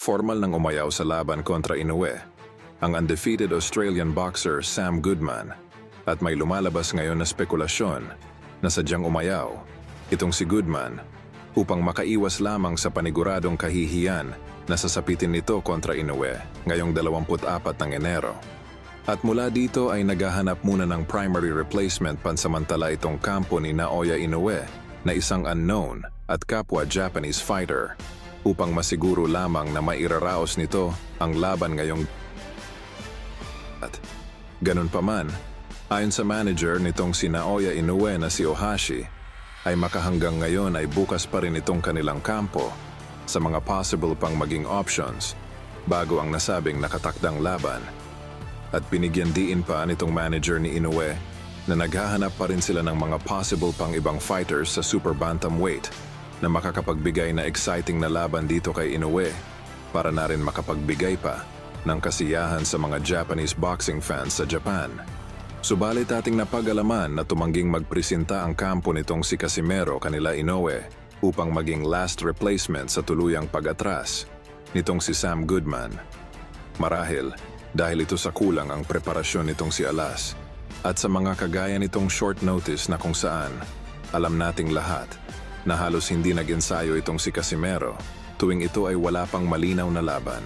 Formal nang umayaw sa laban kontra Inoue, ang undefeated Australian boxer Sam Goodman, at may lumalabas ngayon na spekulasyon na sadyang umayaw itong si Goodman upang makaiwas lamang sa paniguradong kahihiyan na sasapitin nito kontra Inoue ngayong 24 ng Enero. At mula dito ay naghahanap muna ng primary replacement pansamantala itong kampo ni Naoya Inoue na isang unknown at kapwa Japanese fighter upang masiguro lamang na mairaraos nito ang laban ngayong. At ganun pa man, ayon sa manager nitong si Naoya Inoue na si Ohashi, ay makahanggang ngayon ay bukas pa rin itong kanilang kampo sa mga possible pang maging options bago ang nasabing nakatakdang laban. At binigyan diin pa nitong manager ni Inoue na naghahanap pa rin sila ng mga possible pang ibang fighters sa super bantamweight na makakapagbigay na exciting na laban dito kay Inoue para na rin makapagbigay pa ng kasiyahan sa mga Japanese boxing fans sa Japan. Subalit ating napag-alaman na tumangging magpresenta ang kampo nitong si Casimero kanila Inoue upang maging last replacement sa tuluyang pag-atras nitong si Sam Goodman. Marahil dahil ito sa kulang ang preparasyon nitong si Alas at sa mga kagaya nitong short notice na kung saan alam nating lahat na halos hindi nag-ensayo itong si Casimero tuwing ito ay wala pang malinaw na laban.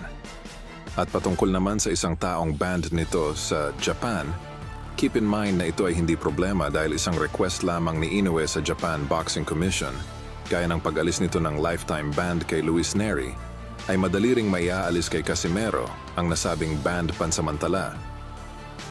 At patungkol naman sa isang taong banned nito sa Japan, keep in mind na ito ay hindi problema dahil isang request lamang ni Inoue sa Japan Boxing Commission, gaya ng pag-alis nito ng lifetime ban kay Luis Neri, ay madali ring maiaalis kay Casimero ang nasabing banned pansamantala